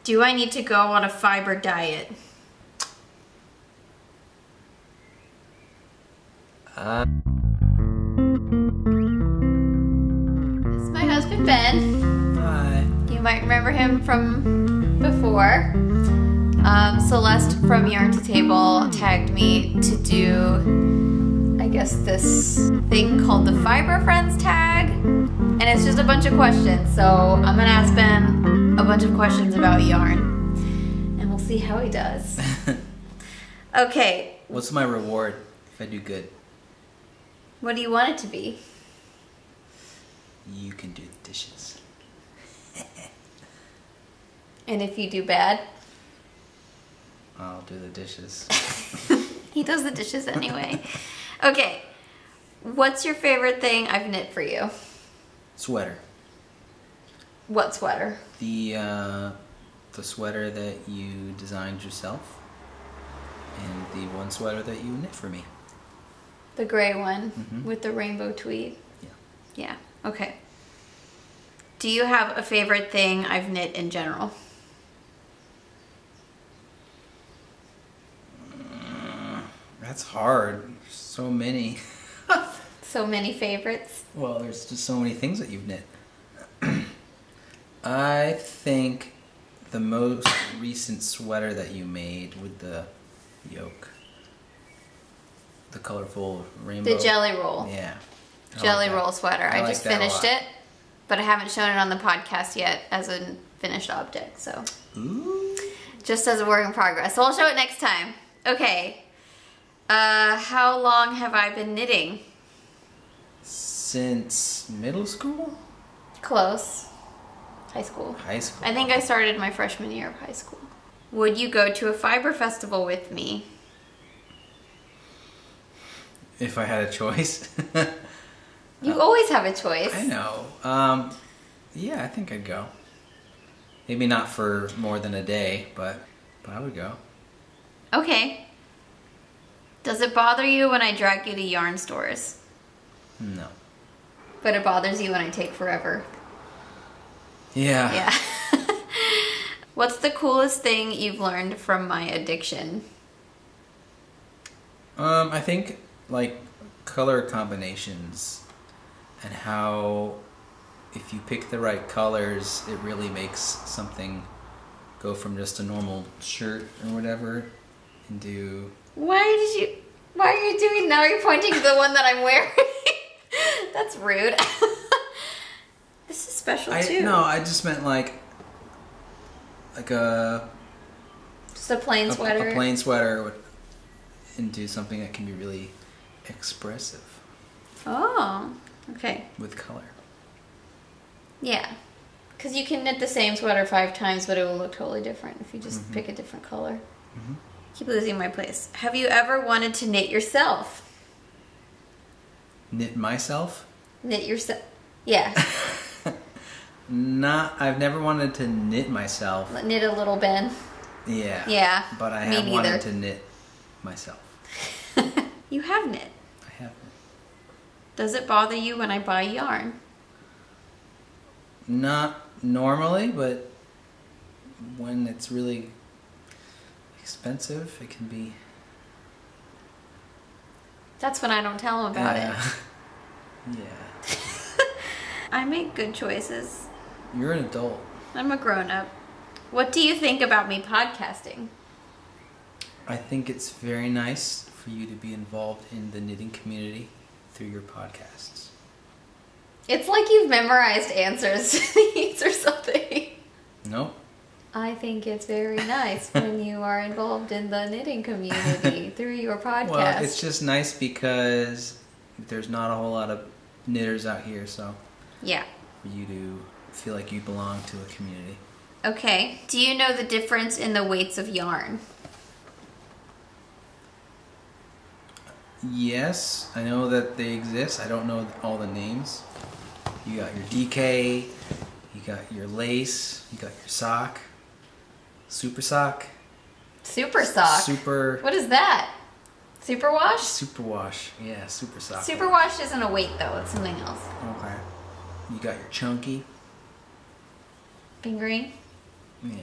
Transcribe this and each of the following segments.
Do I need to go on a fiber diet? This is my husband, Ben. Hi. You might remember him from before. Celeste from Yarn to Table tagged me to do, I guess, this thing called the Fiber Friends tag. And it's just a bunch of questions. So I'm gonna ask Ben a bunch of questions about yarn. And we'll see how he does. Okay. What's my reward if I do good? What do you want it to be? You can do the dishes. And if you do bad? I'll do the dishes. He does the dishes anyway. Okay. What's your favorite thing I've knit for you? Sweater. What sweater? The sweater that you designed yourself, and the one sweater that you knit for me. The gray one with the rainbow tweed? Yeah. Yeah, okay. Do you have a favorite thing I've knit in general? That's hard. There's so many. So many favorites? Well, there's just so many things that you've knit. I think the most recent sweater that you made with the yoke, the colorful rainbow. The jelly roll. Yeah. Jelly roll sweater. I like just that a finished lot. it, but I haven't shown it on the podcast yet as a finished object, so. Ooh. Just as a work in progress. So I'll show it next time. Okay. How long have I been knitting? Since middle school? Close. High school. High school. I think I started my freshman year of high school. Would you go to a fiber festival with me? If I had a choice. You always have a choice. I know. Yeah, I think I'd go. Maybe not for more than a day, but I would go. Okay. Does it bother you when I drag you to yarn stores? No. But it bothers you when I take forever? Yeah. Yeah. What's the coolest thing you've learned from my addiction? I think like color combinations and how if you pick the right colors, it really makes something go from just a normal shirt or whatever into... Why are you doing now? You're pointing to the one that I'm wearing. That's rude. This is special too. No, I just meant like a... Just a plain sweater. A plain sweater into something that can be really expressive. Oh, okay. With color. Yeah. Because you can knit the same sweater 5 times, but it will look totally different if you just pick a different color. Keep losing my place. Have you ever wanted to knit yourself? Knit myself? Knit yourself? Yeah. I've never wanted to knit myself. Knit a little Ben. Yeah. Yeah. But I me have neither. wanted to knit myself. You have knit. I have. Does it bother you when I buy yarn? Not normally, but when it's really expensive, it can be. That's when I don't tell him about it. Yeah. I make good choices. You're an adult. I'm a grown-up. What do you think about me podcasting? I think it's very nice for you to be involved in the knitting community through your podcasts. It's like you've memorized answers to these or something. Nope. I think it's very nice when you are involved in the knitting community through your podcast. Well, it's just nice because there's not a whole lot of knitters out here, so yeah. for you to feel like you belong to a community. Okay. Do you know the difference in the weights of yarn? Yes, I know that they exist. I don't know all the names. You got your DK, you got your lace, you got your sock, super sock. Super sock? Super... What is that? Super wash? Super wash. Yeah, super sock. Super wash isn't a weight though, it's something else. Okay. You got your chunky. Fingering? Yeah.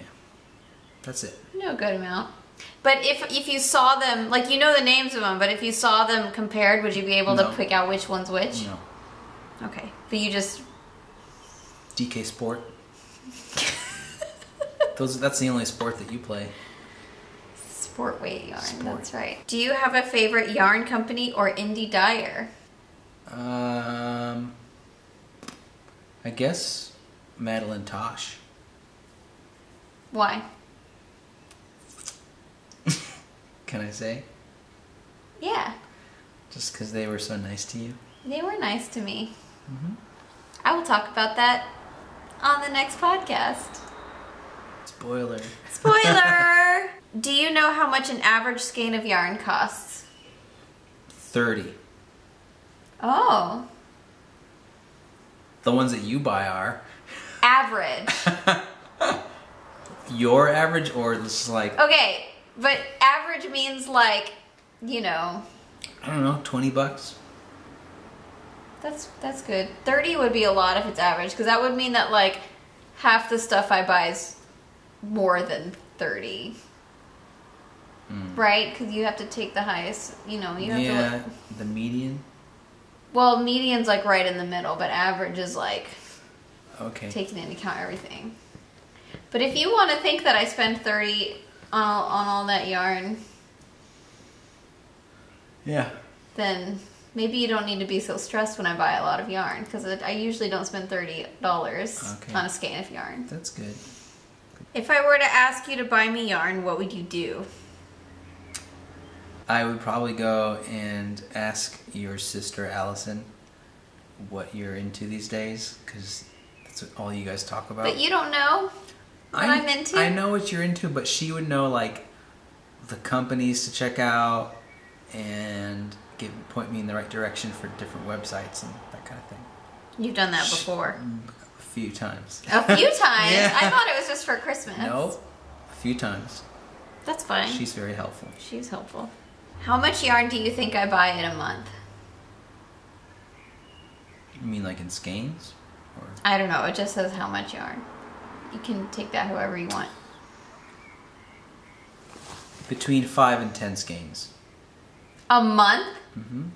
That's it. You know a good amount. But if you saw them, like you know the names of them, but if you saw them compared, would you be able to pick out which one's which? No. Okay. But you just... DK Sport. That's the only sport that you play. Sport weight yarn, that's right. Do you have a favorite yarn company or indie dyer? I guess Madeline Tosh. Why? Can I say? Yeah. Just because they were so nice to you? They were nice to me. Mm-hmm. I will talk about that on the next podcast. Spoiler. Spoiler! Do you know how much an average skein of yarn costs? 30. Oh. The ones that you buy are? Average. Your average, or this is like... Okay, but average means like, you know... I don't know, $20? That's good. 30 would be a lot if it's average, because that would mean that like half the stuff I buy is more than 30. Right? Because you have to take the highest, you know, you have to look. The median? Well, median's like right in the middle, but average is like taking into account everything. But if you want to think that I spend 30 on all that yarn, then maybe you don't need to be so stressed when I buy a lot of yarn, because I usually don't spend $30 on a skein of yarn. That's good. If I were to ask you to buy me yarn, what would you do? I would probably go and ask your sister Allison what you're into these days, because that's what all you guys talk about. But you don't know what I'm into? I know what you're into, but she would know like the companies to check out and point me in the right direction for different websites and that kind of thing. You've done that before? A few times. A few times? Yeah. I thought it was just for Christmas. No, a few times. That's fine. She's very helpful. She's helpful. How much yarn do you think I buy in a month? You mean like in skeins? Or? I don't know. It just says how much yarn. You can take that however you want. Between 5 and 10 skeins. A month? Mm-hmm.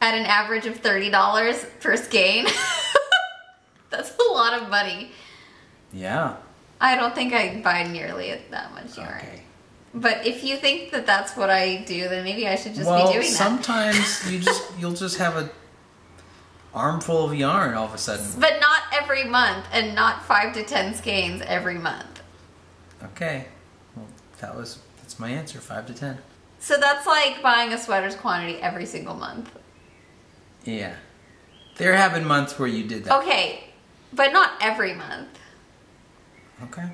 At an average of $30 per skein? That's a lot of money. Yeah. I don't think I buy nearly that much yarn. Okay. But if you think that that's what I do, then maybe I should just be doing that. Sometimes you'll just have an armful of yarn all of a sudden. But not every month, and not 5 to 10 skeins every month. Okay. Well, that's my answer, 5 to 10. So that's like buying a sweater's quantity every single month. Yeah. There have been months where you did that. Okay, but not every month. Okay.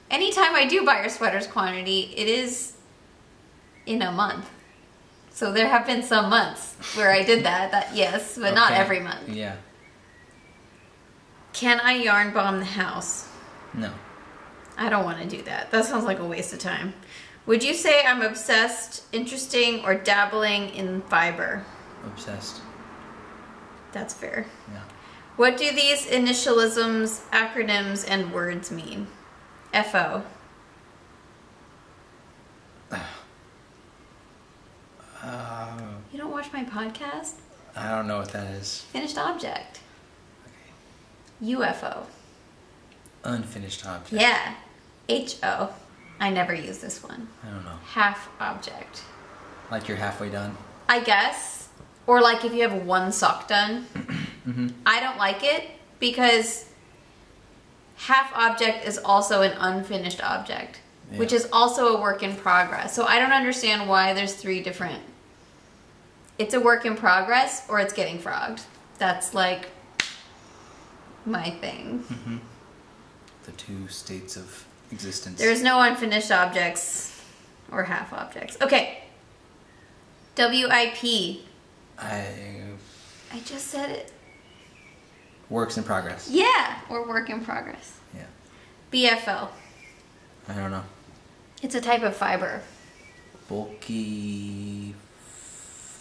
Anytime I do buy a sweater's quantity, it is in a month. So there have been some months where I did that yes, but not every month. Yeah. Can I yarn bomb the house? No. I don't want to do that. That sounds like a waste of time. Would you say I'm obsessed, interesting, or dabbling in fiber? Obsessed. That's fair. Yeah. What do these initialisms, acronyms, and words mean? FO. You don't watch my podcast? I don't know what that is. Finished object. Okay. UFO. Unfinished object. Yeah. HO. I never use this one. I don't know. Half object. Like you're halfway done? I guess. Or like if you have one sock done. Mm-hmm. I don't like it because half object is also an unfinished object, which is also a work in progress. So I don't understand why there's 3 different... It's a work in progress or it's getting frogged. That's like my thing. Mm-hmm. The 2 states of existence. There's no unfinished objects or half objects. Okay. WIP. I just said it. Works in progress. Yeah, or work in progress. Yeah. BFO. I don't know. It's a type of fiber. Bulky,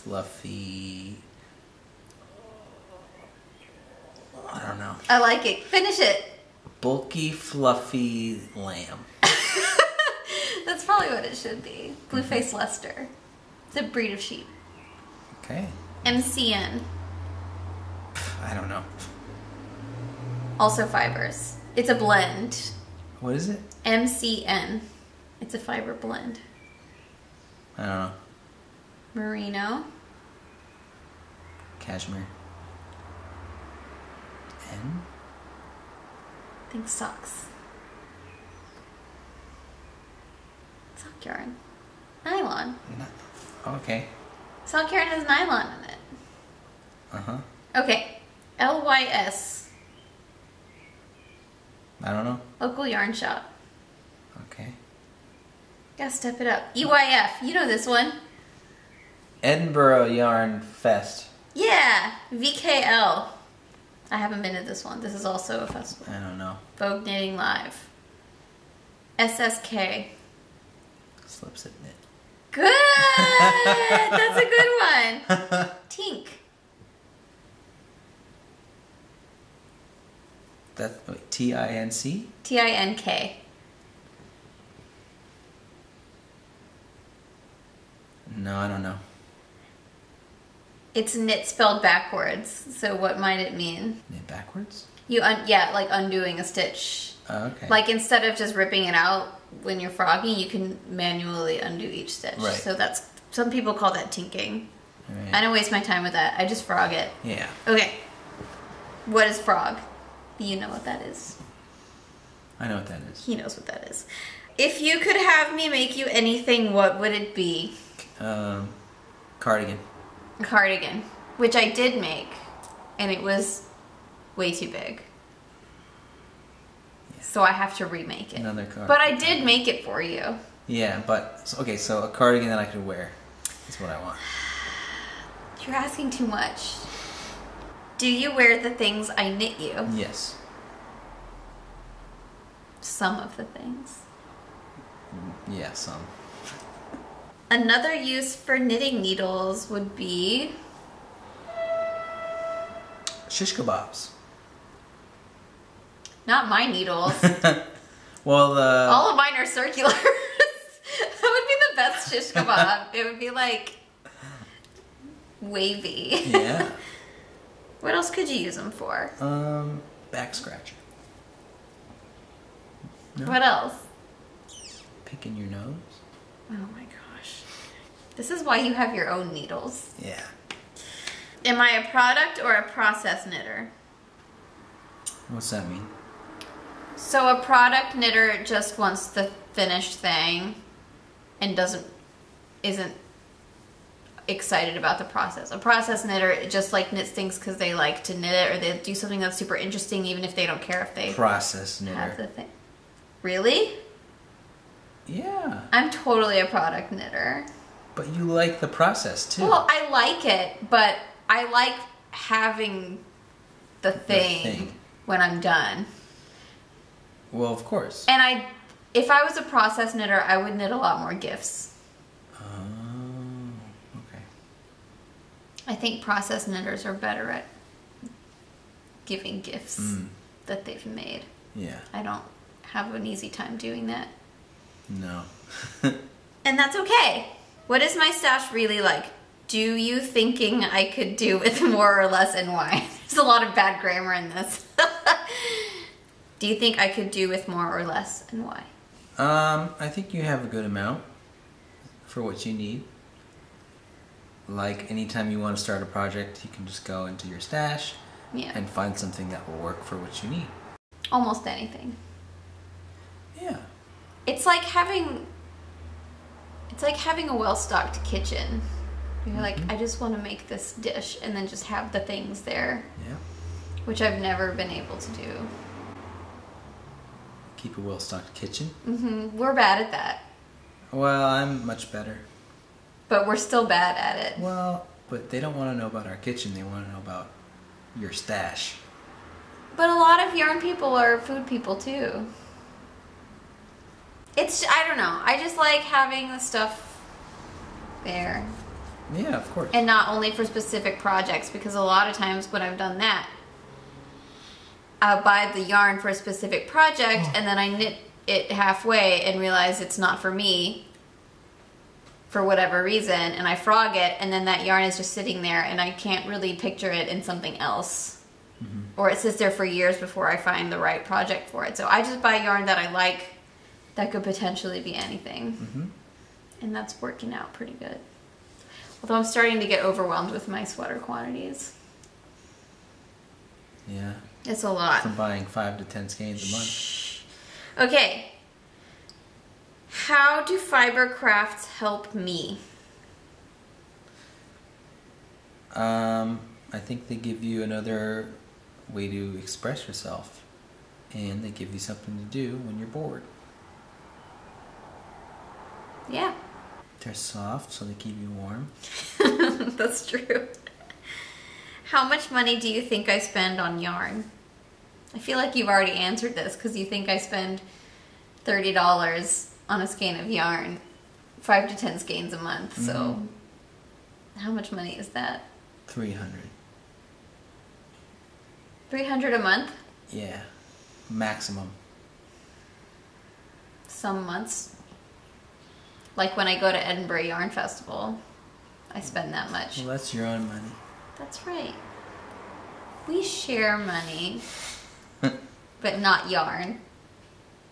fluffy. I don't know. I like it. Finish it. Bulky, fluffy lamb. That's probably what it should be. Blue-faced Leicester. It's a breed of sheep. Okay. MCN. I don't know. Also fibers. It's a blend. What is it? MCN. It's a fiber blend. I don't know. Merino. Cashmere. N? I think socks. Sock yarn. Nylon. Okay. Sock yarn has nylon in it. Uh-huh. Okay. LYS. I don't know. Local yarn shop. Okay. Gotta step it up. EYF. You know this one. Edinburgh Yarn Fest. Yeah. VKL. I haven't been to this one. This is also a festival. I don't know. Vogue Knitting Live. SSK. Slips at knit. Good! That's a good one. Tink. That's T-I-N-C? TINK. No, I don't know. It's knit spelled backwards. So what might it mean? Knit backwards? Yeah, like undoing a stitch. Oh, okay. Like instead of just ripping it out when you're frogging, you can manually undo each stitch. Right. So that's, some people call that tinking. Right. I don't waste my time with that. I just frog it. Yeah. Okay. What is frog? You know what that is. I know what that is. He knows what that is. If you could have me make you anything, what would it be? Cardigan. A cardigan. Which I did make. And it was way too big. Yeah. So I have to remake it. Another cardigan. But I did make it for you. Yeah, but... Okay, so a cardigan that I could wear. That's what I want. You're asking too much. Do you wear the things I knit you? Yes. Some of the things. Yeah, some. Another use for knitting needles would be... Shish kebabs. Not my needles. Well, All of mine are circular. That would be the best shish kebab. It would be like... wavy. Yeah. What else could you use them for? Back scratcher. No? What else? Picking your nose. Oh my gosh. This is why you have your own needles. Yeah. Am I a product or a process knitter? What's that mean? So a product knitter just wants the finished thing and isn't excited about the process. A process knitter just like knits things because they like to knit it, or they do something that's super interesting even if they don't care if they Process knitter. have the thing. Really? Yeah. I'm totally a product knitter. But you like the process too. Well, I like it, but I like having the thing when I'm done. Well, of course. And if I was a process knitter, I would knit a lot more gifts. Oh, okay. I think process knitters are better at giving gifts that they've made. Yeah. I don't have an easy time doing that. No. And that's okay. What is my stash really like? Do you thinking I could do with more or less, and why? There's a lot of bad grammar in this. Do you think I could do with more or less, and why? I think you have a good amount for what you need. Like anytime you want to start a project, you can just go into your stash and find something that will work for what you need. Almost anything. Yeah. It's like having a well-stocked kitchen. You're like, I just want to make this dish and then just have the things there. Yeah. Which I've never been able to do. Keep a well-stocked kitchen. We're bad at that. Well, I'm much better. But we're still bad at it. Well, but they don't want to know about our kitchen. They want to know about your stash. But a lot of yarn people are food people too. I don't know. I just like having the stuff there. Yeah, of course. And not only for specific projects, because a lot of times when I've done that, I'll buy the yarn for a specific project and then I knit it halfway and realize it's not for me for whatever reason, and I frog it, and then that yarn is just sitting there and I can't really picture it in something else. Mm-hmm. Or it sits there for years before I find the right project for it. So I just buy yarn that I like that could potentially be anything. Mm-hmm. And that's working out pretty good. Although I'm starting to get overwhelmed with my sweater quantities. Yeah. It's a lot. From buying 5 to 10 skeins a month. Okay. How do fiber crafts help me? I think they give you another way to express yourself. And they give you something to do when you're bored. Yeah. They're soft, so they keep you warm. That's true. How much money do you think I spend on yarn? I feel like you've already answered this because you think I spend $30 on a skein of yarn, 5 to 10 skeins a month. Mm-hmm. So how much money is that? $300. $300 a month? Yeah, maximum. Some months. Like when I go to Edinburgh Yarn Festival, I spend that much. Well, that's your own money. That's right. We share money, but not yarn.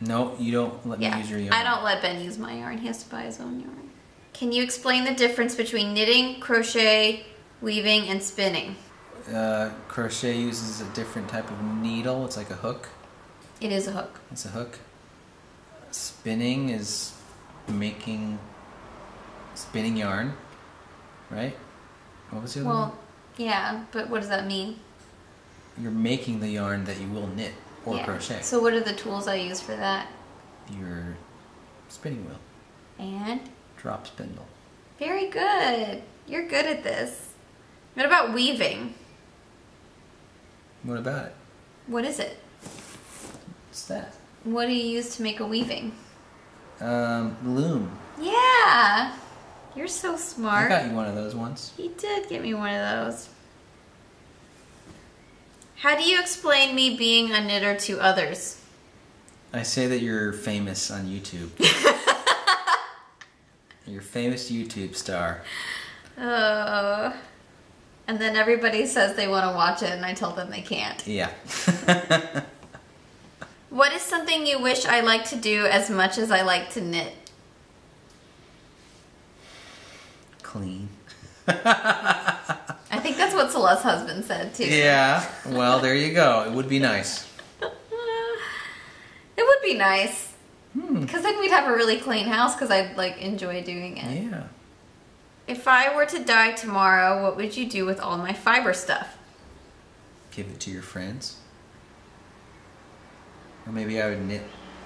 No, you don't let me use your yarn. I don't let Ben use my yarn. He has to buy his own yarn. Can you explain the difference between knitting, crochet, weaving, and spinning? Crochet uses a different type of needle. It's like a hook. It is a hook. It's a hook. Spinning is spinning yarn, right? What was the other one? Well, yeah, but what does that mean? You're making the yarn that you will knit or crochet. So what are the tools I use for that? Your spinning wheel. And? Drop spindle. Very good. You're good at this. What about weaving? What about it? What is it? What's that? What do you use to make a weaving? Loom. Yeah. You're so smart. I got you one of those once. You did get me one of those. How do you explain me being a knitter to others? I say that you're famous on YouTube. You're a famous YouTube star. And then everybody says they want to watch it and I tell them they can't. Yeah. What is something you wish I liked to do as much as I like to knit? Clean. I think that's what Celeste's husband said too. Yeah, well, there you go. It would be nice. It would be nice. Because then we'd have a really clean house because I'd like enjoy doing it. Yeah. If I were to die tomorrow, what would you do with all my fiber stuff? Give it to your friends. Or maybe I would knit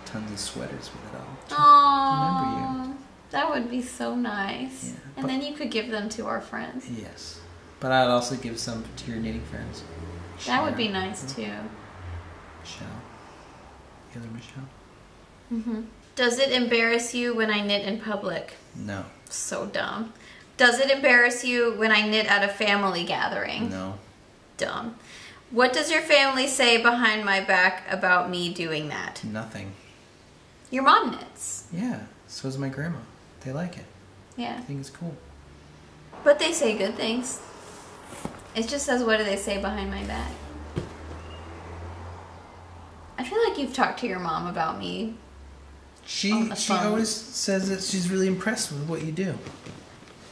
tons of sweaters with it all. Aww, remember you. That would be so nice. Yeah, and then you could give them to our friends. Yes. But I'd also give some to your knitting friends. That would be nice too. Michelle. The other Michelle. Mm-hmm. Does it embarrass you when I knit in public? No. So dumb. Does it embarrass you when I knit at a family gathering? No. Dumb. What does your family say behind my back about me doing that? Nothing. Your mom knits. Yeah. So does my grandma. They like it. Yeah. I think it's cool. But they say good things. It just says, what do they say behind my back? I feel like you've talked to your mom about me. She always says that she's really impressed with what you do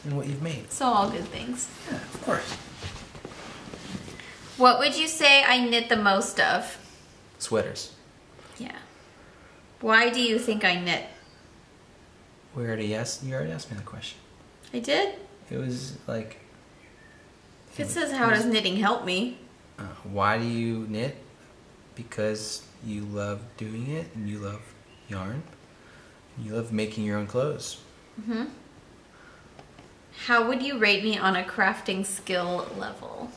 and what you've made. So all good things. Yeah, of course. What would you say I knit the most of? Sweaters. Yeah. Why do you think I knit? You already asked me the question. I did? It was like... It says, how does knitting help me? Why do you knit? Because you love doing it and you love yarn. And you love making your own clothes. Mm-hmm. How would you rate me on a crafting skill level?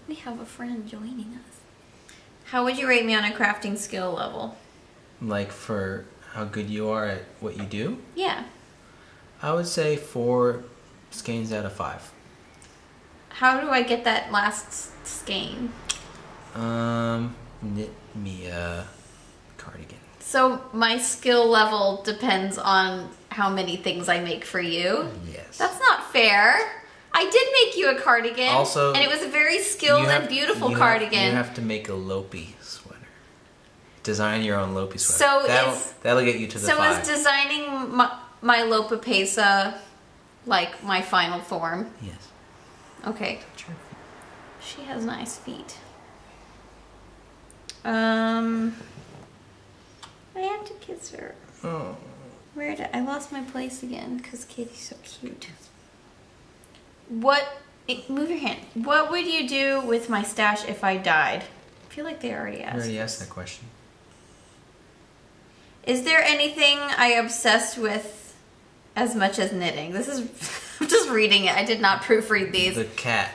We have a friend joining us. How would you rate me on a crafting skill level? Like for how good you are at what you do? Yeah. I would say 4 skeins out of 5. How do I get that last skein? Knit me a So my skill level depends on how many things I make for you. Yes. That's not fair. I did make you a cardigan. Also, and it was a very skilled and beautiful cardigan. You have to make a Lopi sweater. Design your own Lopi sweater. So that'll get you to the 5. is designing my Lopa Pesa like my final form? Yes. Okay. She has nice feet. I have to kiss her. Oh. I lost my place again because Kitty's so cute. Move your hand. What would you do with my stash if I died? I feel like they already asked. I already asked that question. Is there anything I obsessed with as much as knitting? This is, I'm just reading it. I did not proofread these. The cat.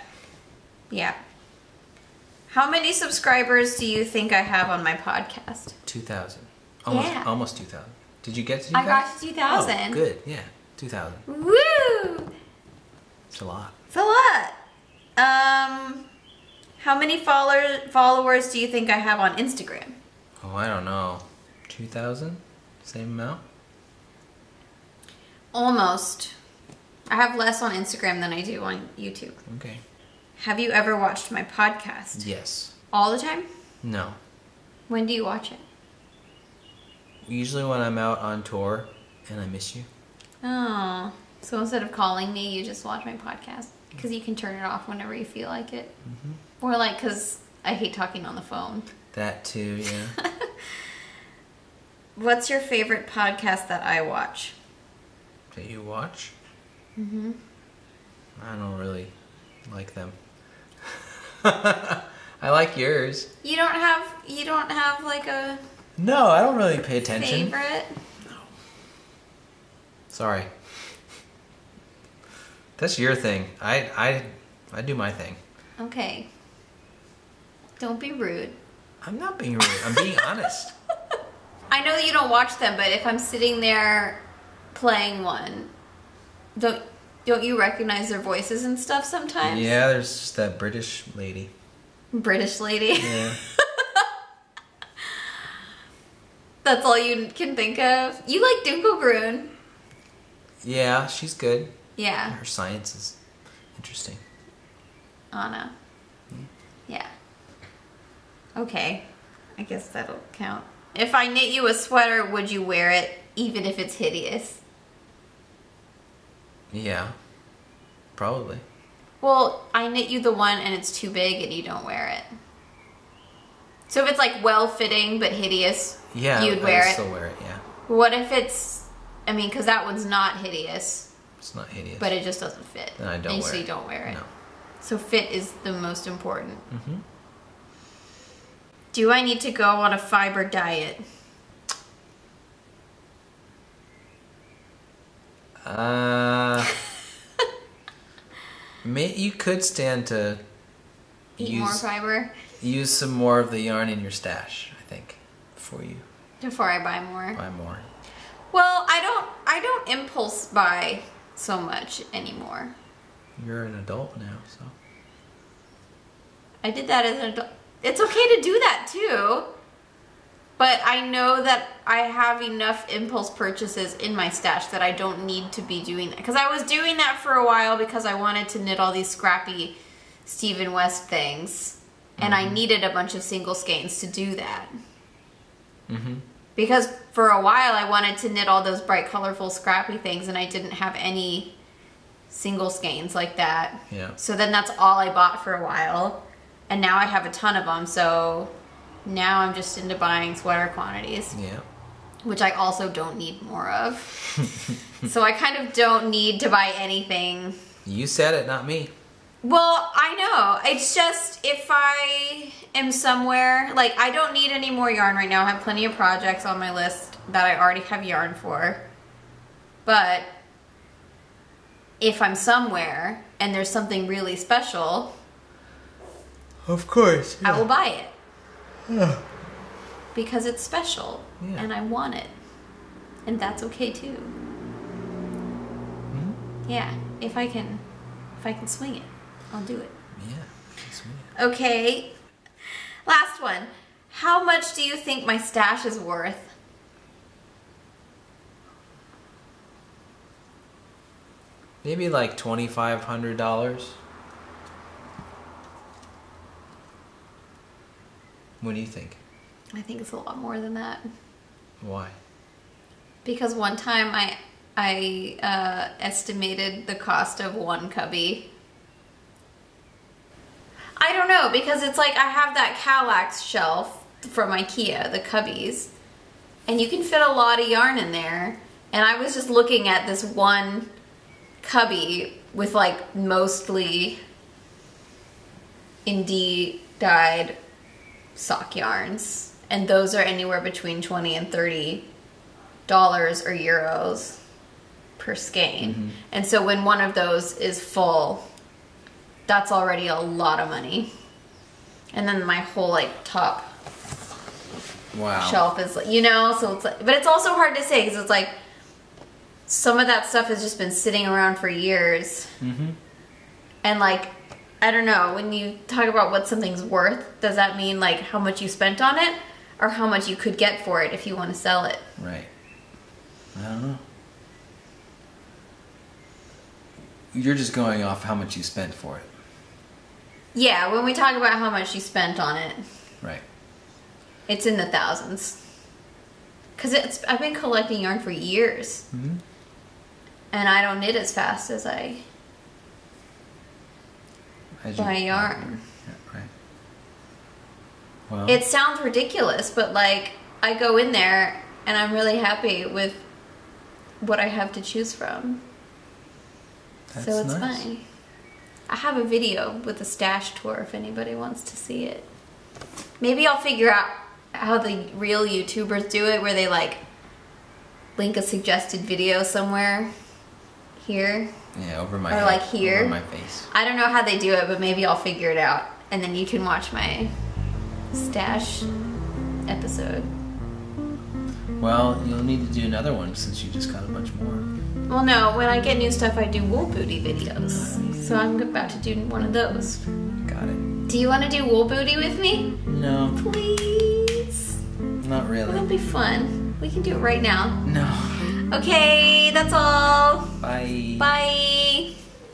Yeah. How many subscribers do you think I have on my podcast? 2,000. Yeah. Almost 2,000. Did you get to 2,000? I got to 2,000. Oh, good. Yeah, 2,000. Woo! It's a lot. It's a lot. How many followers do you think I have on Instagram? Oh, I don't know. 2,000? Same amount? Almost. I have less on Instagram than I do on YouTube. Okay. Have you ever watched my podcast? Yes. All the time? No. When do you watch it? Usually when I'm out on tour and I miss you. Oh. So instead of calling me, you just watch my podcast? Because you can turn it off whenever you feel like it. Mm-hmm. Or like, because I hate talking on the phone. That too, yeah. What's your favorite podcast that I watch? That you watch? Mm-hmm. I don't really like them. I like yours. You don't have like a... No, I don't really pay attention. Favorite? No. Sorry. That's your thing. I do my thing. Okay. Don't be rude. I'm not being rude. I'm being honest. I know that you don't watch them, but if I'm sitting there playing one, don't you recognize their voices and stuff sometimes? Yeah, there's just that British lady. British lady? Yeah. That's all you can think of? You like Dunkelgrün? Yeah, she's good. Yeah. Her science is interesting. Anna. Yeah. Okay. I guess that'll count. If I knit you a sweater, would you wear it even if it's hideous? Yeah. Probably. Well, I knit you the one and it's too big and you don't wear it. So if it's like well-fitting but hideous, you'd wear it? I'd still wear it, yeah. What if it's, I mean, because that one's not hideous. It's not hideous. But it just doesn't fit. Then I don't wear it. So you don't wear it. No. So fit is the most important. Mm-hmm. Do I need to go on a fiber diet? You could stand to eat more fiber? Use some more of the yarn in your stash, I think, before I buy more. Buy more. Well, I don't impulse buy so much anymore. You're an adult now, so. I did that as an adult. It's okay to do that too. But I know that I have enough impulse purchases in my stash that I don't need to be doing that. Because I was doing that for a while because I wanted to knit all these scrappy Stephen West things. And I needed a bunch of single skeins to do that. Mm-hmm. Because for a while I wanted to knit all those bright, colorful, scrappy things and I didn't have any single skeins like that. Yeah. So then that's all I bought for a while. And now I have a ton of them, so now I'm just into buying sweater quantities. Yeah. Which I also don't need more of. So I kind of don't need to buy anything. You said it, not me. Well, I know. It's just if I am somewhere, like I don't need any more yarn right now. I have plenty of projects on my list that I already have yarn for. But if I'm somewhere and there's something really special, of course, yeah. I will buy it. Yeah. Because it's special and I want it. And that's okay too. Mm-hmm. Yeah, if I can swing it, I'll do it. Yeah, swing it. Okay. Last one. How much do you think my stash is worth? Maybe like $2,500. What do you think? I think it's a lot more than that. Why? Because one time I estimated the cost of one cubby. I don't know, because it's like I have that Kallax shelf from IKEA, the cubbies, and you can fit a lot of yarn in there. And I was just looking at this one cubby with like mostly indie dyed sock yarns, and those are anywhere between $20 and $30 or euros per skein. Mm-hmm. And so when one of those is full, that's already a lot of money. And then my whole like top shelf is, you know, so it's like, but it's also hard to say because it's like some of that stuff has just been sitting around for years. Mm-hmm. And like, I don't know, when you talk about what something's worth, does that mean like how much you spent on it or how much you could get for it if you want to sell it? Right. I don't know. You're just going off how much you spent for it. Yeah, when we talk about how much you spent on it. Right. It's in the thousands. Because I've been collecting yarn for years. Mm-hmm. And I don't knit as fast as I buy yarn. Yeah, right. Well, It sounds ridiculous, but like I go in there and I'm really happy with what I have to choose from. that's So it's nice. fine. I have a video with a stash tour if anybody wants to see it. Maybe I'll figure out how the real YouTubers do it, where they like link a suggested video somewhere here. Yeah, over my Or head, like here. over my face. I don't know how they do it, but maybe I'll figure it out. And then you can watch my stash episode. Well, you'll need to do another one since you just got a bunch more. Well, no, when I get new stuff, I do wool booty videos. So I'm about to do one of those. Got it. Do you want to do wool booty with me? No, Please. not really. It'll be fun. We can do it right now. No. Okay, that's all. Bye. Bye.